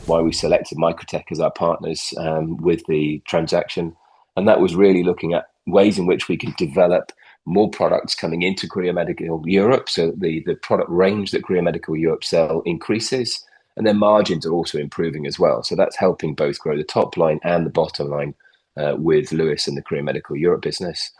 why we selected Microtech as our partners with the transaction. And that was really looking at ways in which we can develop more products coming into Creo Medical Europe, so that the product range that Creo Medical Europe sell increases, and their margins are also improving as well. So that's helping both grow the top line and the bottom line with Lewis and the Creo Medical Europe business.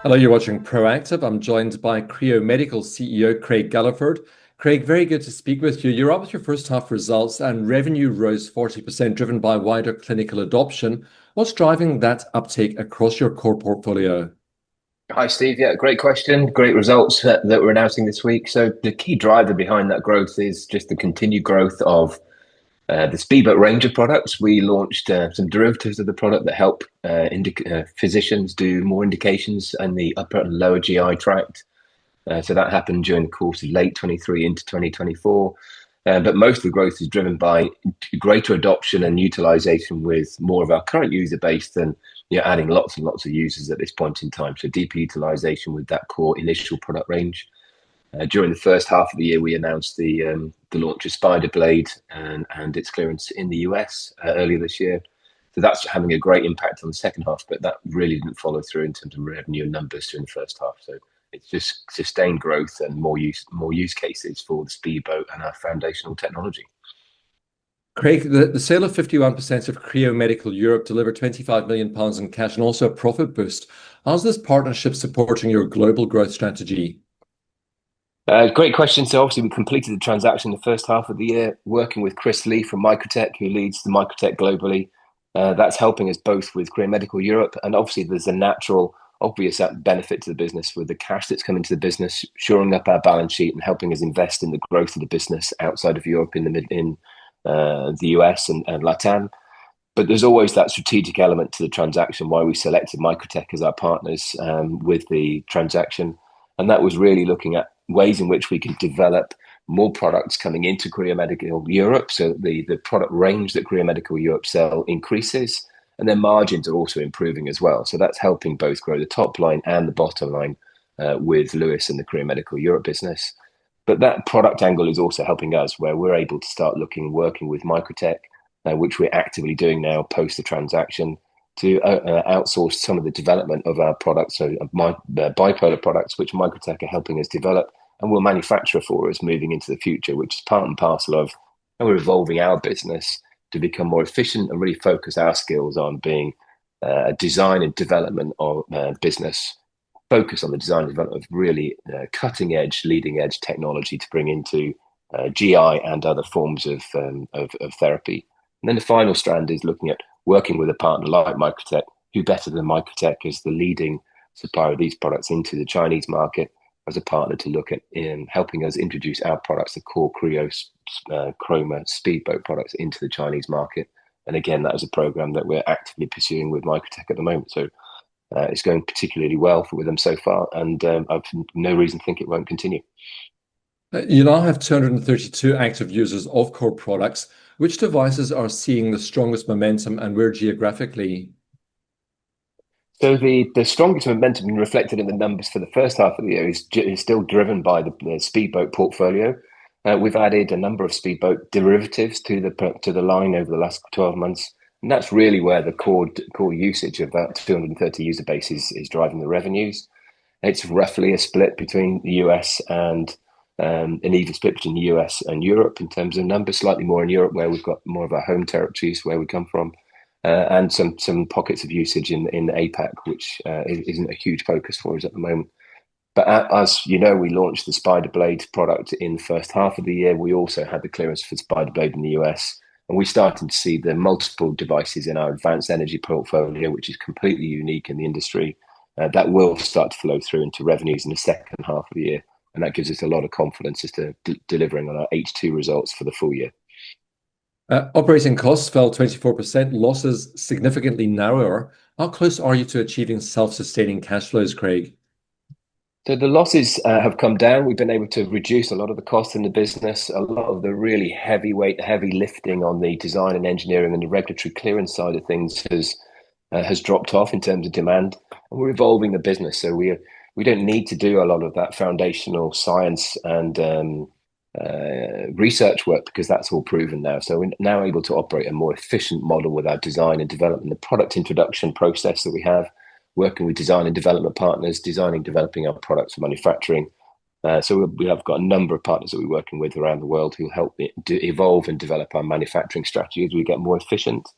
Hello, you're watching Proactive. I'm joined by Creo Medical CEO Craig Gulliford. Craig, very good to speak with you. You're up with your first half results and revenue rose 40%, driven by wider clinical adoption. What's driving that uptake across your core portfolio? Hi, Steve. Yeah, great question. Great results that we're announcing this week. So the key driver behind that growth is just the continued growth of the Speedboat range of products. We launched some derivatives of the product that help physicians do more indications in the upper and lower GI tract. So that happened during the course of late 23 into 2024. But most of the growth is driven by greater adoption and utilization with more of our current user base than adding lots and lots of users at this point in time. So deeper utilization with that core initial product range. During the first half of the year, we announced the launch of SpydrBlade and its clearance in the US earlier this year. So that's having a great impact on the second half, but that really didn't follow through in terms of revenue and numbers during the first half. So it's just sustained growth and more use cases for the Speedboat and our foundational technology. Craig, the sale of 51% of Creo Medical Europe delivered £25 million in cash and also a profit boost. How's this partnership supporting your global growth strategy? Great question. So obviously we completed the transaction in the first half of the year, working with Chris Lee from Microtech, who leads the Microtech globally. That's helping us both with Creo Medical Europe, and obviously there's a natural, obvious benefit to the business with the cash that's coming to the business, shoring up our balance sheet and helping us invest in the growth of the business outside of Europe in the US and LATAM. But there's always that strategic element to the transaction, why we selected Microtech as our partners with the transaction. And that was really looking at ways in which we can develop more products coming into Creo Medical Europe, so that the product range that Creo Medical Europe sell increases, and their margins are also improving as well. So that's helping both grow the top line and the bottom line with Lewis and the Creo Medical Europe business. But that product angle is also helping us, where we're able to start working with Microtech, which we're actively doing now post the transaction, to outsource some of the development of our products, so bipolar products, which Microtech are helping us develop and will manufacture for us moving into the future, which is part and parcel of how we're evolving our business to become more efficient and really focus our skills on being a design and development of business, focus on the design and development of really cutting edge, leading edge technology to bring into GI and other forms of therapy. And then the final strand is looking at working with a partner like Microtech, who better than Microtech as the leading supplier of these products into the Chinese market, as a partner to look at in helping us introduce our products, the core Creo Chroma Speedboat products, into the Chinese market. And again, that is a program that we're actively pursuing with Microtech at the moment. So it's going particularly well with them so far, and I've no reason to think it won't continue. You now have 232 active users of core products. Which devices are seeing the strongest momentum and where geographically? So the strongest momentum reflected in the numbers for the first half of the year is still driven by the Speedboat portfolio. We've added a number of Speedboat derivatives to the line over the last 12 months, and that's really where the core usage of that 230 user base is driving the revenues. It's roughly a split between the US and an even split between the US and Europe in terms of numbers, slightly more in Europe, where we've got more of our home territories where we come from. And some pockets of usage in APAC, which isn't a huge focus for us at the moment. But as you know, we launched the SpydrBlade product in the first half of the year. We also had the clearance for SpydrBlade in the US, and we're starting to see the multiple devices in our advanced energy portfolio, which is completely unique in the industry. That will start to flow through into revenues in the second half of the year, and that gives us a lot of confidence as to delivering on our H2 results for the full year. Operating costs fell 24%, losses significantly narrower. How close are you to achieving self-sustaining cash flows, Craig? So the losses have come down. We've been able to reduce a lot of the costs in the business. A lot of the really heavy lifting on the design and engineering and the regulatory clearance side of things has dropped off in terms of demand. And we're evolving the business, so we don't need to do a lot of that foundational science and research work, because that's all proven now. So we're now able to operate a more efficient model with our design and development, the product introduction process that we have, working with design and development partners, developing our products for manufacturing. So we have got a number of partners that we're working with around the world who help evolve and develop our manufacturing strategy as we get more efficient.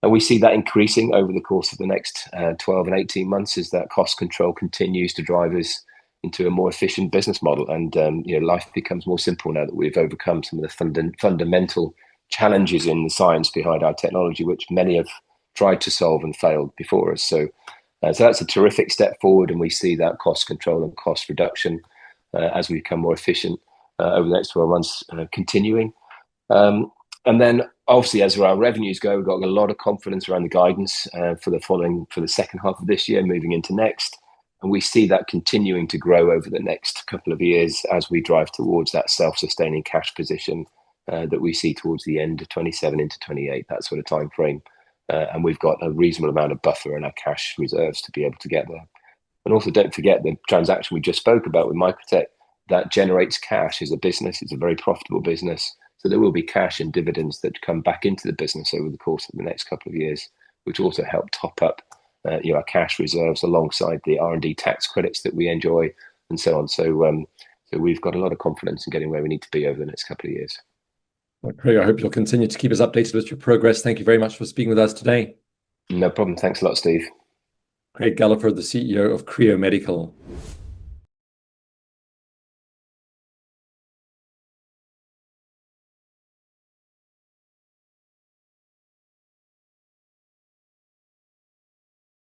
And we see that increasing over the course of the next 12 and 18 months as that cost control continues to drive us into a more efficient business model. And life becomes more simple now that we've overcome some of the fundamental challenges in the science behind our technology, which many have tried to solve and failed before us. So that's a terrific step forward, and we see that cost control and cost reduction as we become more efficient over the next 12 months continuing. And then obviously, as our revenues go, we've got a lot of confidence around the guidance for the second half of this year, moving into next. And we see that continuing to grow over the next couple of years as we drive towards that self-sustaining cash position that we see towards the end of 27 into 28, that sort of time frame. And we've got a reasonable amount of buffer in our cash reserves to be able to get there. And also, don't forget the transaction we just spoke about with Microtech, that generates cash as a business. It's a very profitable business. So there will be cash and dividends that come back into the business over the course of the next couple of years, which also help top up our cash reserves alongside the R&D tax credits that we enjoy and so on. So we've got a lot of confidence in getting where we need to be over the next couple of years. Well, Craig, I hope you'll continue to keep us updated with your progress. Thank you very much for speaking with us today. No problem. Thanks a lot, Steve. Craig Gulliford, the CEO of Creo Medical.